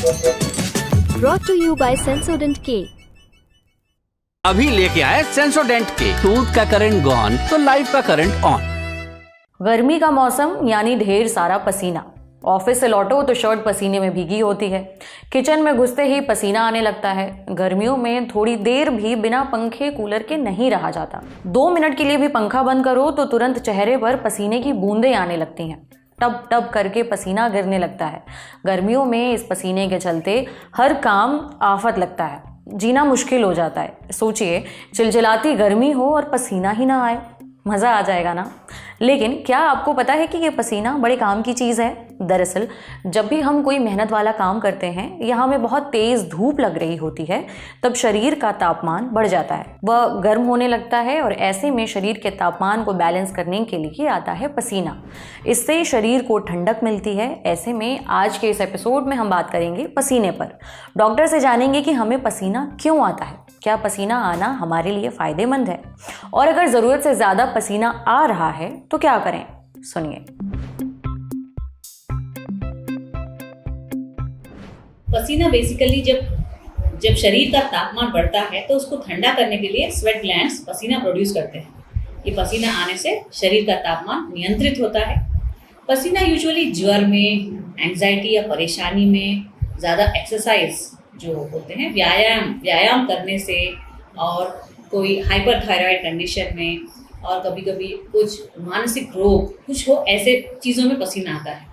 Brought to you by Sensodyne K। अभी लेके आए सेंसोडेंट के। टूथ का करंट गॉन तो लाइफ का करंट ऑन। गर्मी का मौसम यानी ढेर सारा पसीना। ऑफिस से लौटो तो शर्ट पसीने में भीगी होती है। किचन में घुसते ही पसीना आने लगता है। गर्मियों में थोड़ी देर भी बिना पंखे कूलर के नहीं रहा जाता। 2 मिनट के लिए भी पंखा बंद करो तो तुरंत चेहरे पर पसीने की बूंदें आने लगती हैं। टप टप करके पसीना गिरने लगता है। गर्मियों में इस पसीने के चलते हर काम आफत लगता है। जीना मुश्किल हो जाता है। सोचिए, चिलचिलाती गर्मी हो और पसीना ही ना आए, मज़ा आ जाएगा ना। लेकिन क्या आपको पता है कि ये पसीना बड़े काम की चीज़ है। दरअसल जब भी हम कोई मेहनत वाला काम करते हैं या हमें बहुत तेज़ धूप लग रही होती है, तब शरीर का तापमान बढ़ जाता है, वह गर्म होने लगता है और ऐसे में शरीर के तापमान को बैलेंस करने के लिए आता है पसीना। इससे शरीर को ठंडक मिलती है। ऐसे में आज के इस एपिसोड में हम बात करेंगे पसीने पर। डॉक्टर से जानेंगे कि हमें पसीना क्यों आता है, क्या पसीना आना हमारे लिए फ़ायदेमंद है, और अगर ज़रूरत से ज़्यादा पसीना आ रहा है तो क्या करें। सुनिए। पसीना बेसिकली जब शरीर का तापमान बढ़ता है तो उसको ठंडा करने के लिए स्वेट ग्लैंड्स पसीना प्रोड्यूस करते हैं। ये पसीना आने से शरीर का तापमान नियंत्रित होता है। पसीना यूजुअली ज्वर में, एंजाइटी या परेशानी में, ज़्यादा एक्सरसाइज जो होते हैं, व्यायाम करने से, और कोई हाइपरथायरॉयड कंडीशन में, और कभी कभी कुछ मानसिक रोग कुछ हो, ऐसे चीज़ों में पसीना आता है।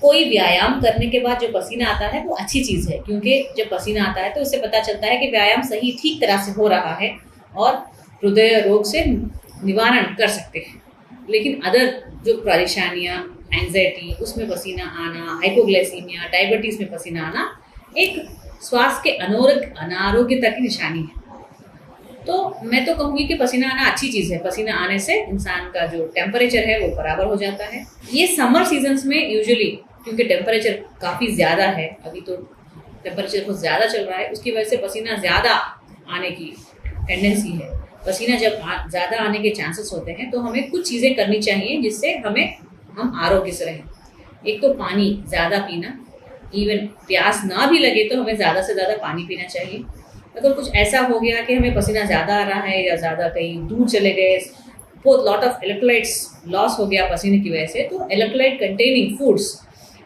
कोई व्यायाम करने के बाद जो पसीना आता है वो अच्छी चीज़ है, क्योंकि जब पसीना आता है तो इससे पता चलता है कि व्यायाम ठीक तरह से हो रहा है और हृदय रोग से निवारण कर सकते हैं। लेकिन अदर जो परेशानियाँ, एंजाइटी, उसमें पसीना आना, हाइपोग्लाइसीमिया, डायबिटीज़ में पसीना आना एक स्वास्थ्य के अनारोग्यता की निशानी है। तो मैं तो कहूँगी कि पसीना आना अच्छी चीज़ है। पसीना आने से इंसान का जो टेम्परेचर है वो बराबर हो जाता है। ये समर सीजन्स में यूजुअली, क्योंकि टेम्परेचर काफ़ी ज़्यादा है, अभी तो टेम्परेचर बहुत ज़्यादा चल रहा है, उसकी वजह से पसीना ज़्यादा आने की टेंडेंसी है। पसीना जब ज़्यादा आने के चांसेस होते हैं तो हमें कुछ चीज़ें करनी चाहिए जिससे हम आरोग्य से रहें। एक तो पानी ज़्यादा पीना, इवन प्यास ना भी लगे तो हमें ज़्यादा से ज़्यादा पानी पीना चाहिए। अगर कुछ ऐसा हो गया कि हमें पसीना ज़्यादा आ रहा है या ज़्यादा कहीं दूर चले गए, बहुत लॉट ऑफ इलेक्ट्रोलाइट्स लॉस हो गया पसीने की वजह से, तो इलेक्ट्रोलाइट कंटेनिंग फूड्स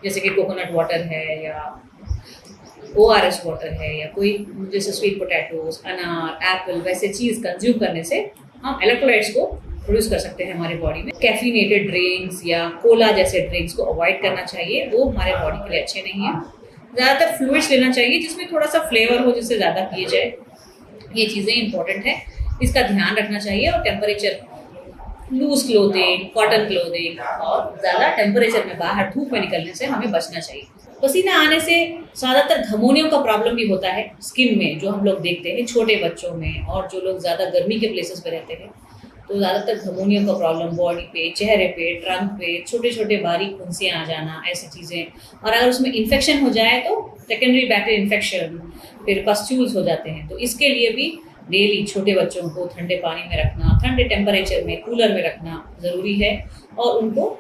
जैसे कि कोकोनट वाटर है या ORS वाटर है या कोई जैसे स्वीट पोटैटोज, अनार, एप्पल, वैसे चीज़ कंज्यूम करने से हम इलेक्ट्रोलाइट्स को प्रोड्यूस कर सकते हैं हमारी बॉडी में। कैफीनेटेड ड्रिंक्स या कोला जैसे ड्रिंक्स को अवॉइड करना चाहिए, वो हमारे बॉडी के लिए अच्छे नहीं हैं। ज़्यादातर फ्लूइड्स लेना चाहिए जिसमें थोड़ा सा फ्लेवर हो, जिससे ज़्यादा पिए जाए। ये चीज़ें इंपॉर्टेंट है, इसका ध्यान रखना चाहिए। और temperature, loose clothing, cotton clothing, और ज़्यादा टेम्परेचर में बाहर धूप में निकलने से हमें बचना चाहिए। पसीना आने से ज़्यादातर घमौनियों का प्रॉब्लम भी होता है स्किन में, जो हम लोग देखते हैं छोटे बच्चों में, और जो लोग ज़्यादा गर्मी के प्लेसेस पे रहते हैं तो ज़्यादातर घमौनियों का प्रॉब्लम बॉडी पे, चेहरे पे, ट्रंक पे छोटे छोटे बारीक फुंसियाँ आ जाना, ऐसी चीज़ें। और अगर उसमें इन्फेक्शन हो जाए तो सेकेंडरी बैक्टीरियल इन्फेक्शन, फिर पस्ट्यूल्स हो जाते हैं। तो इसके लिए भी डेली छोटे बच्चों को ठंडे पानी में रखना, ठंडे टेम्परेचर में कूलर में रखना ज़रूरी है। और उनको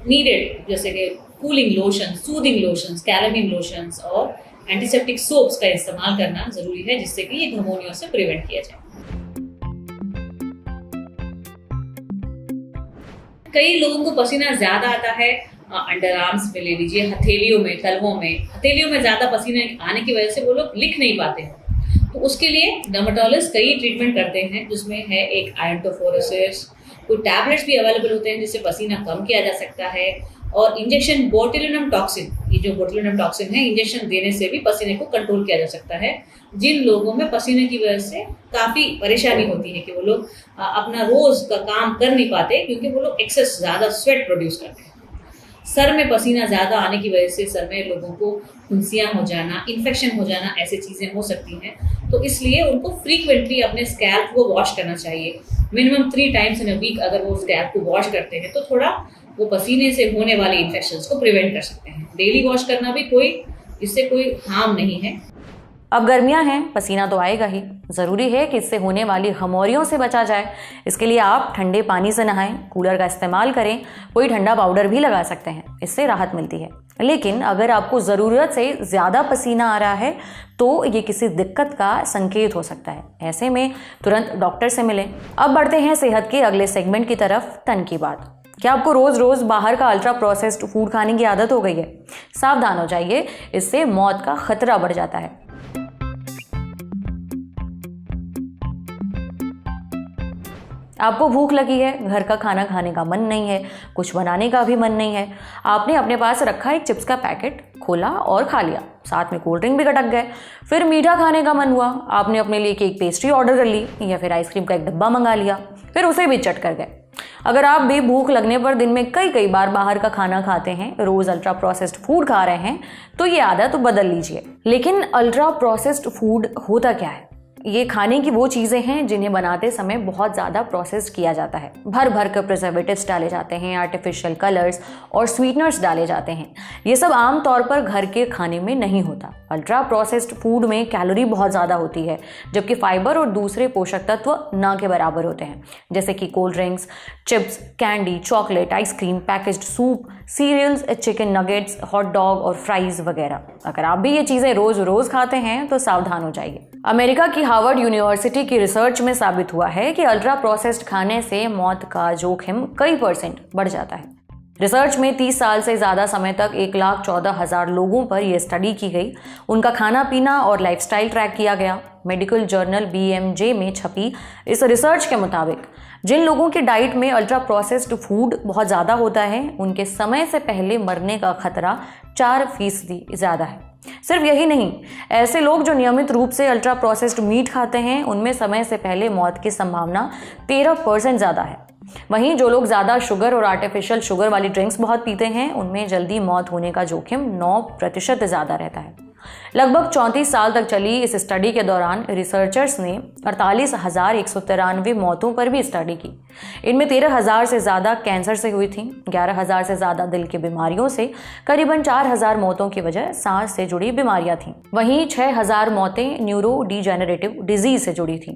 नीडेड जैसे कि cooling lotion, soothing lotions, calamine lotions और एंटीसेप्टिक सोप्स का इस्तेमाल करना ज़रूरी है, जिससे कि ये घमौनियों से प्रिवेंट किया जाए। कई लोगों को पसीना ज़्यादा आता है अंडर आर्म्स में, ले लीजिए हथेलियों में, तलवों में। हथेलियों में ज़्यादा पसीना आने की वजह से वो लोग लिख नहीं पाते हैं, तो उसके लिए डर्मेटोलॉजिस्ट कई ट्रीटमेंट करते हैं, जिसमें है एक आयोंटोफोरेसिस। कोई टैबलेट्स भी अवेलेबल होते हैं जिससे पसीना कम किया जा सकता है। और इंजेक्शन बोटुलिनम टॉक्सिन, ये जो बोटुलिनम टॉक्सिन है, इंजेक्शन देने से भी पसीने को कंट्रोल किया जा सकता है। जिन लोगों में पसीने की वजह से काफ़ी परेशानी होती है कि वो लोग अपना रोज़ का काम कर नहीं पाते, क्योंकि वो लोग एक्सेस ज़्यादा स्वेट प्रोड्यूस करते हैं। सर में पसीना ज़्यादा आने की वजह से सर में लोगों को फुंसियाँ हो जाना, इन्फेक्शन हो जाना, ऐसी चीज़ें हो सकती हैं। तो इसलिए उनको फ्रीक्वेंटली अपने स्कैल्प को वॉश करना चाहिए। Minimum 3 times in a week अगर वो स्कैल्प को वॉश करते हैं तो थोड़ा वो पसीने से होने वाले इन्फेक्शंस को प्रिवेंट कर सकते हैं। डेली वॉश करना भी इससे कोई हार्म नहीं है। अब गर्मियां हैं, पसीना तो आएगा ही। ज़रूरी है कि इससे होने वाली घमौरियों से बचा जाए। इसके लिए आप ठंडे पानी से नहाएं, कूलर का इस्तेमाल करें, कोई ठंडा पाउडर भी लगा सकते हैं, इससे राहत मिलती है। लेकिन अगर आपको ज़रूरत से ज़्यादा पसीना आ रहा है तो ये किसी दिक्कत का संकेत हो सकता है। ऐसे में तुरंत डॉक्टर से मिलें। अब बढ़ते हैं सेहत के अगले सेगमेंट की तरफ, तन की बात। क्या आपको रोज रोज बाहर का अल्ट्रा प्रोसेस्ड फूड खाने की आदत हो गई है? सावधान हो जाइए, इससे मौत का खतरा बढ़ जाता है। आपको भूख लगी है, घर का खाना खाने का मन नहीं है, कुछ बनाने का भी मन नहीं है, आपने अपने पास रखा एक चिप्स का पैकेट खोला और खा लिया, साथ में कोल्ड ड्रिंक भी गटक गए। फिर मीठा खाने का मन हुआ, आपने अपने लिए केक पेस्ट्री ऑर्डर कर ली या फिर आइसक्रीम का एक डब्बा मंगा लिया, फिर उसे भी चट कर गए। अगर आप भी भूख लगने पर दिन में कई बार बाहर का खाना खाते हैं, रोज अल्ट्रा प्रोसेस्ड फूड खा रहे हैं, तो ये आदत बदल लीजिए। लेकिन अल्ट्रा प्रोसेस्ड फूड होता क्या है? ये खाने की वो चीज़ें हैं जिन्हें बनाते समय बहुत ज़्यादा प्रोसेस किया जाता है। भर भर कर प्रिजर्वेटिव्स डाले जाते हैं, आर्टिफिशियल कलर्स और स्वीटनर्स डाले जाते हैं। ये सब आम तौर पर घर के खाने में नहीं होता। अल्ट्रा प्रोसेस्ड फूड में कैलोरी बहुत ज़्यादा होती है, जबकि फाइबर और दूसरे पोषक तत्व ना के बराबर होते हैं, जैसे कि cold drinks, chips, candy, chocolate, ice cream, packaged soup, cereals, chicken nuggets, hot dog और फ्राइज वगैरह। अगर आप भी ये चीज़ें रोज रोज खाते हैं तो सावधान हो जाइए। अमेरिका की हार्वर्ड यूनिवर्सिटी की रिसर्च में साबित हुआ है कि अल्ट्रा प्रोसेस्ड खाने से मौत का जोखिम कई % बढ़ जाता है। रिसर्च में 30 साल से ज़्यादा समय तक 1,14,000 लोगों पर यह स्टडी की गई। उनका खाना पीना और लाइफस्टाइल ट्रैक किया गया। मेडिकल जर्नल BMJ में छपी इस रिसर्च के मुताबिक जिन लोगों की डाइट में अल्ट्रा प्रोसेस्ड फूड बहुत ज़्यादा होता है, उनके समय से पहले मरने का खतरा 4% ज़्यादा है। सिर्फ यही नहीं, ऐसे लोग जो नियमित रूप से अल्ट्रा प्रोसेस्ड मीट खाते हैं, उनमें समय से पहले मौत की संभावना 13% ज़्यादा है। वहीं जो लोग ज़्यादा शुगर और आर्टिफिशियल शुगर वाली ड्रिंक्स बहुत पीते हैं, उनमें जल्दी मौत होने का जोखिम 9% ज़्यादा रहता है। लगभग 34 साल तक चली इस स्टडी के दौरान रिसर्चर्स ने 48,193 मौतों पर भी स्टडी की। इनमें 13,000 से ज़्यादा कैंसर से हुई थी, 11,000 से ज़्यादा दिल की बीमारियों से, करीबन 4,000 मौतों की वजह सांस से जुड़ी बीमारियां थीं। वहीं 6,000 मौतें न्यूरो डीजेनरेटिव डिजीज से जुड़ी थीं।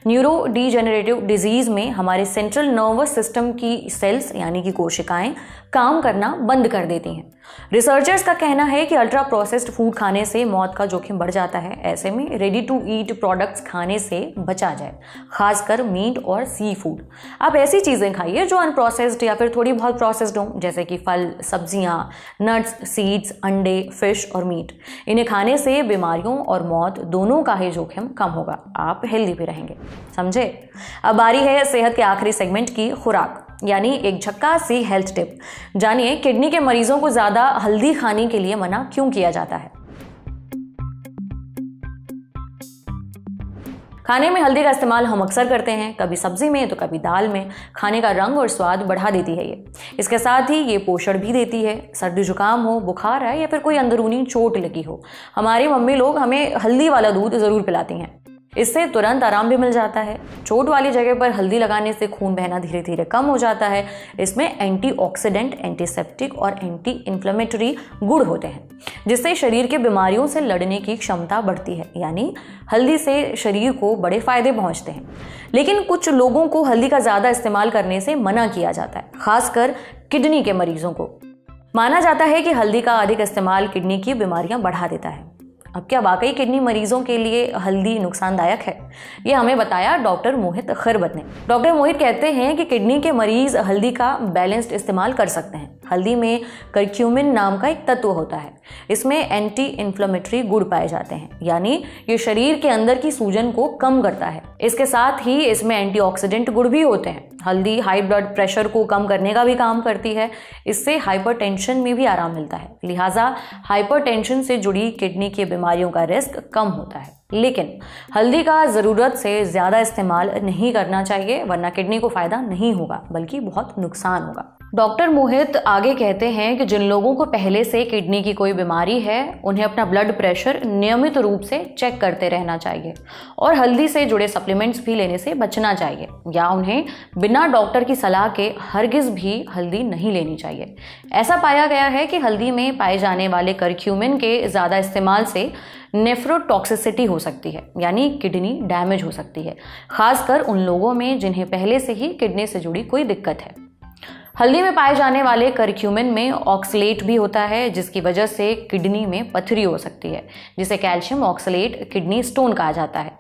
न्यूरो डीजेनरेटिव डिजीज में हमारे सेंट्रल नर्वस सिस्टम की सेल्स यानी कि कोशिकाएं काम करना बंद कर देती हैं। रिसर्चर्स का कहना है कि अल्ट्रा प्रोसेस्ड फूड खाने से मौत का जोखिम बढ़ जाता है। ऐसे में रेडी टू ईट प्रोडक्ट्स खाने से बचा जाए, खासकर मीट और सी फूड। आप ऐसी चीज़ें खाइए जो अनप्रोसेस्ड या फिर थोड़ी बहुत प्रोसेस्ड हों, जैसे कि फल, सब्जियां, नट्स, सीड्स, अंडे, फिश और मीट। इन्हें खाने से बीमारियों और मौत दोनों का ही जोखिम कम होगा। आप हेल्दी भी रहेंगे। समझे? अब बारी है सेहत के आखिरी सेगमेंट की, खुराक, यानी एक झक्कास सी हेल्थ टिप। जानिए किडनी के मरीजों को ज़्यादा हल्दी खाने के लिए मना क्यों किया जाता है। खाने में हल्दी का इस्तेमाल हम अक्सर करते हैं, कभी सब्जी में तो कभी दाल में। खाने का रंग और स्वाद बढ़ा देती है ये। इसके साथ ही ये पोषण भी देती है। सर्दी जुकाम हो, बुखार है या फिर कोई अंदरूनी चोट लगी हो, हमारी मम्मी लोग हमें हल्दी वाला दूध ज़रूर पिलाती हैं। इससे तुरंत आराम भी मिल जाता है। चोट वाली जगह पर हल्दी लगाने से खून बहना धीरे धीरे कम हो जाता है। इसमें एंटीऑक्सीडेंट, एंटीसेप्टिक और एंटी इन्फ्लेमेटरी गुण होते हैं, जिससे शरीर के बीमारियों से लड़ने की क्षमता बढ़ती है। यानी हल्दी से शरीर को बड़े फायदे पहुंचते हैं। लेकिन कुछ लोगों को हल्दी का ज़्यादा इस्तेमाल करने से मना किया जाता है, खासकर किडनी के मरीजों को। माना जाता है कि हल्दी का अधिक इस्तेमाल किडनी की बीमारियां बढ़ा देता है। अब क्या वाकई किडनी मरीजों के लिए हल्दी नुकसानदायक है? ये हमें बताया डॉक्टर मोहित खरबत ने। डॉक्टर मोहित कहते हैं कि किडनी के मरीज हल्दी का बैलेंस्ड इस्तेमाल कर सकते हैं। हल्दी में करक्यूमिन नाम का एक तत्व होता है। इसमें एंटी इन्फ्लेमेटरी गुण पाए जाते हैं, यानी ये शरीर के अंदर की सूजन को कम करता है। इसके साथ ही इसमें एंटीऑक्सीडेंट गुण भी होते हैं। हल्दी हाई ब्लड प्रेशर को कम करने का भी काम करती है। इससे हाइपरटेंशन में भी आराम मिलता है। लिहाजा हाइपरटेंशन से जुड़ी किडनी की बीमारियों का रिस्क कम होता है। लेकिन हल्दी का ज़रूरत से ज़्यादा इस्तेमाल नहीं करना चाहिए, वरना किडनी को फ़ायदा नहीं होगा बल्कि बहुत नुकसान होगा। डॉक्टर मोहित आगे कहते हैं कि जिन लोगों को पहले से किडनी की कोई बीमारी है उन्हें अपना ब्लड प्रेशर नियमित रूप से चेक करते रहना चाहिए और हल्दी से जुड़े सप्लीमेंट्स भी लेने से बचना चाहिए, या उन्हें बिना डॉक्टर की सलाह के हरगिज भी हल्दी नहीं लेनी चाहिए। ऐसा पाया गया है कि हल्दी में पाए जाने वाले करक्यूमिन के ज़्यादा इस्तेमाल से नेफ्रोटॉक्सिसिटी हो सकती है, यानी किडनी डैमेज हो सकती है, खासकर उन लोगों में जिन्हें पहले से ही किडनी से जुड़ी कोई दिक्कत है। हल्दी में पाए जाने वाले करक्यूमिन में ऑक्सलेट भी होता है, जिसकी वजह से किडनी में पथरी हो सकती है, जिसे कैल्शियम ऑक्सलेट किडनी स्टोन कहा जाता है।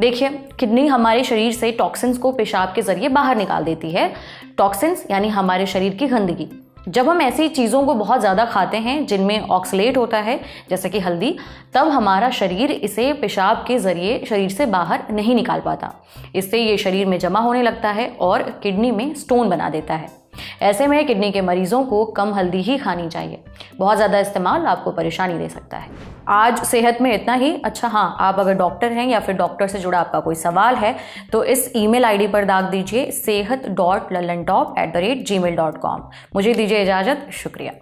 देखिए, किडनी हमारे शरीर से टॉक्सिन्स को पेशाब के जरिए बाहर निकाल देती है। टॉक्सिन्स यानी हमारे शरीर की गंदगी। जब हम ऐसी चीज़ों को बहुत ज़्यादा खाते हैं जिनमें ऑक्सलेट होता है, जैसे कि हल्दी, तब हमारा शरीर इसे पेशाब के ज़रिए शरीर से बाहर नहीं निकाल पाता। इससे ये शरीर में जमा होने लगता है और किडनी में स्टोन बना देता है। ऐसे में किडनी के मरीजों को कम हल्दी ही खानी चाहिए। बहुत ज़्यादा इस्तेमाल आपको परेशानी दे सकता है। आज सेहत में इतना ही। अच्छा हाँ, आप अगर डॉक्टर हैं या फिर डॉक्टर से जुड़ा आपका कोई सवाल है तो इस ईमेल आईडी पर दाग दीजिए sehat.lalantop@gmail.com। मुझे दीजिए इजाज़त। शुक्रिया।